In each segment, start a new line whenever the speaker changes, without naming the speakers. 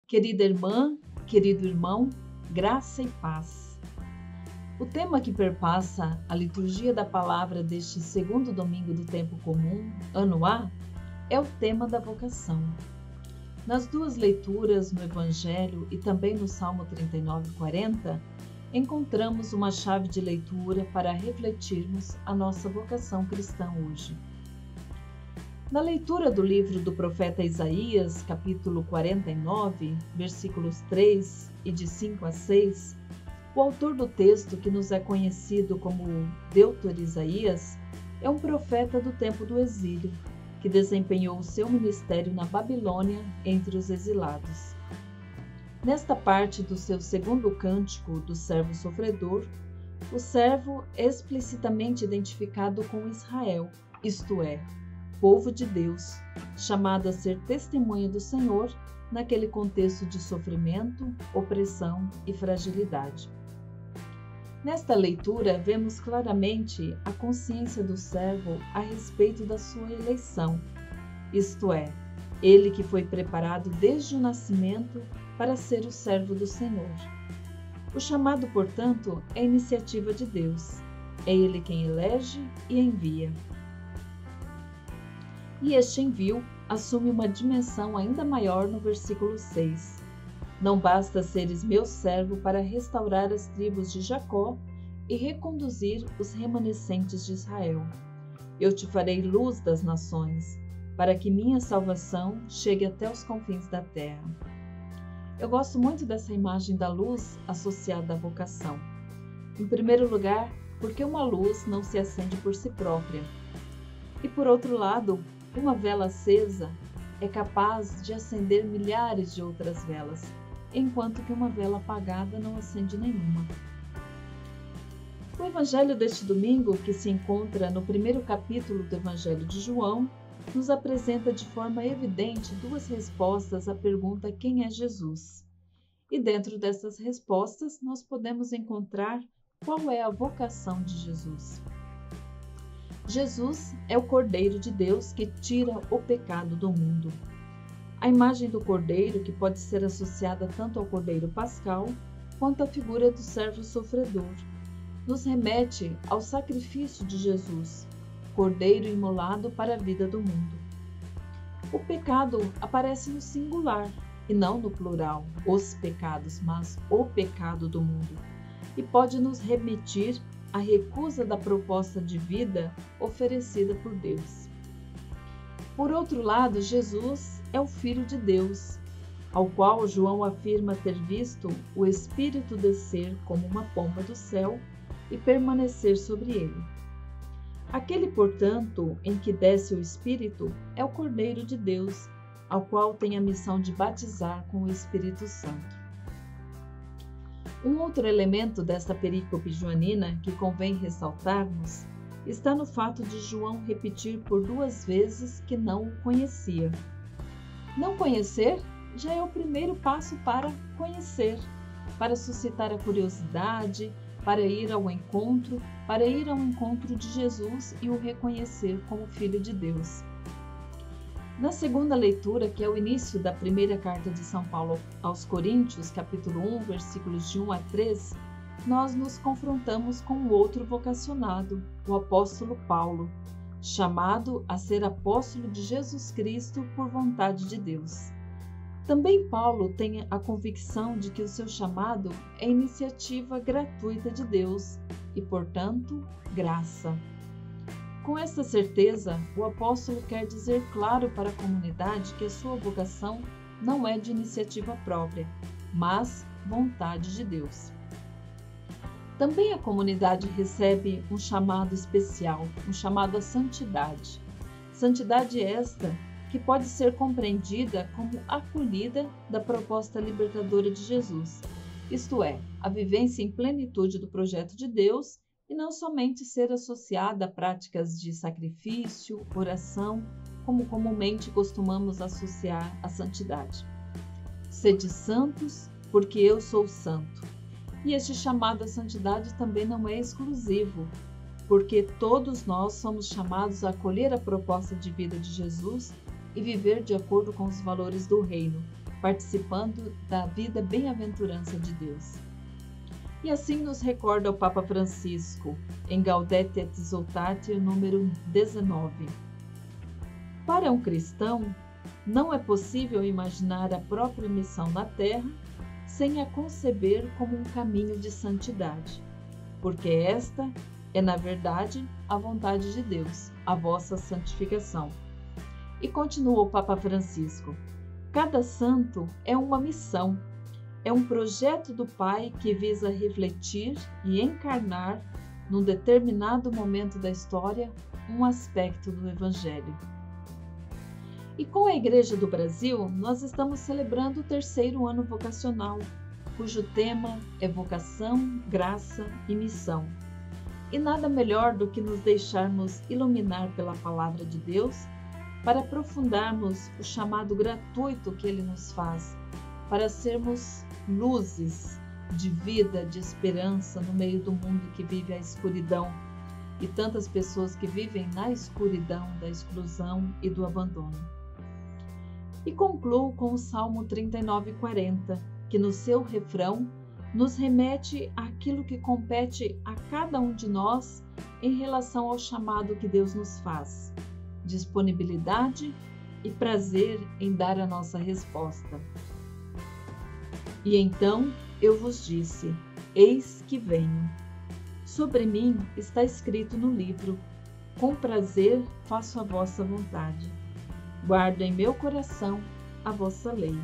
Querida irmã, querido irmão, graça e paz. O tema que perpassa a liturgia da palavra deste segundo domingo do tempo comum, ano A, é o tema da vocação. Nas duas leituras, no Evangelho e também no Salmo 39 e 40, encontramos uma chave de leitura para refletirmos a nossa vocação cristã hoje. Na leitura do livro do profeta Isaías, capítulo 49, versículos 3 e de 5 a 6, o autor do texto, que nos é conhecido como Deutor Isaías, é um profeta do tempo do exílio, que desempenhou o seu ministério na Babilônia entre os exilados. Nesta parte do seu segundo cântico do servo sofredor, o servo é explicitamente identificado com Israel, isto é, povo de Deus, chamado a ser testemunha do Senhor naquele contexto de sofrimento, opressão e fragilidade. Nesta leitura, vemos claramente a consciência do servo a respeito da sua eleição, isto é, ele que foi preparado desde o nascimento para ser o servo do Senhor. O chamado, portanto, é iniciativa de Deus. É Ele quem elege e envia. E este envio assume uma dimensão ainda maior no versículo 6. Não basta seres meu servo para restaurar as tribos de Jacó e reconduzir os remanescentes de Israel. Eu te farei luz das nações, para que minha salvação chegue até os confins da terra. Eu gosto muito dessa imagem da luz associada à vocação. Em primeiro lugar, porque uma luz não se acende por si própria. E por outro lado, uma vela acesa é capaz de acender milhares de outras velas, enquanto que uma vela apagada não acende nenhuma. O Evangelho deste domingo, que se encontra no primeiro capítulo do Evangelho de João, nos apresenta de forma evidente duas respostas à pergunta quem é Jesus. E dentro dessas respostas nós podemos encontrar qual é a vocação de Jesus. Jesus é o Cordeiro de Deus que tira o pecado do mundo. A imagem do Cordeiro, que pode ser associada tanto ao Cordeiro Pascal quanto à figura do servo sofredor, nos remete ao sacrifício de Jesus, Cordeiro imolado para a vida do mundo. O pecado aparece no singular e não no plural, os pecados, mas o pecado do mundo, e pode nos remeter à recusa da proposta de vida oferecida por Deus. Por outro lado, Jesus é o Filho de Deus, ao qual João afirma ter visto o Espírito descer como uma pomba do céu e permanecer sobre ele. Aquele, portanto, em que desce o Espírito é o Cordeiro de Deus, ao qual tem a missão de batizar com o Espírito Santo. Um outro elemento desta perícope joanina que convém ressaltarmos está no fato de João repetir por duas vezes que não o conhecia. Não conhecer já é o primeiro passo para conhecer, para suscitar a curiosidade, para ir ao encontro de Jesus e o reconhecer como Filho de Deus. Na segunda leitura, que é o início da primeira carta de São Paulo aos Coríntios, capítulo 1, versículos de 1 a 3, nós nos confrontamos com o outro vocacionado, o apóstolo Paulo, chamado a ser apóstolo de Jesus Cristo por vontade de Deus. Também Paulo tem a convicção de que o seu chamado é iniciativa gratuita de Deus e, portanto, graça. Com essa certeza, o apóstolo quer dizer claro para a comunidade que a sua vocação não é de iniciativa própria, mas vontade de Deus. Também a comunidade recebe um chamado especial, um chamado à santidade. Santidade esta que pode ser compreendida como acolhida da proposta libertadora de Jesus, isto é, a vivência em plenitude do projeto de Deus e não somente ser associada a práticas de sacrifício, oração, como comumente costumamos associar à santidade. Sede santos, porque eu sou santo. E este chamado à santidade também não é exclusivo, porque todos nós somos chamados a acolher a proposta de vida de Jesus e viver de acordo com os valores do reino, participando da vida bem-aventurança de Deus. E assim nos recorda o Papa Francisco, em Gaudete et Exsultate, número 19. Para um cristão, não é possível imaginar a própria missão na Terra sem a conceber como um caminho de santidade, porque esta é, na verdade, a vontade de Deus, a vossa santificação. E continua o Papa Francisco: cada santo é uma missão, é um projeto do Pai que visa refletir e encarnar, num determinado momento da história, um aspecto do Evangelho. E com a Igreja do Brasil, nós estamos celebrando o 3º ano vocacional, cujo tema é vocação, graça e missão. E nada melhor do que nos deixarmos iluminar pela Palavra de Deus para aprofundarmos o chamado gratuito que Ele nos faz, para sermos luzes de vida, de esperança no meio do mundo que vive a escuridão e tantas pessoas que vivem na escuridão da exclusão e do abandono. E concluo com o Salmo 39:40, que no seu refrão nos remete àquilo que compete a cada um de nós em relação ao chamado que Deus nos faz: disponibilidade e prazer em dar a nossa resposta. E então eu vos disse: eis que venho. Sobre mim está escrito no livro: com prazer faço a vossa vontade. Guardo em meu coração a vossa lei.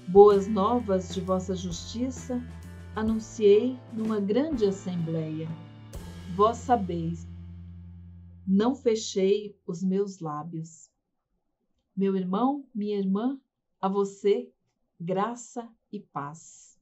Boas novas de vossa justiça anunciei numa grande assembleia. Vós sabeis, não fechei os meus lábios. Meu irmão, minha irmã, a você, graça e paz.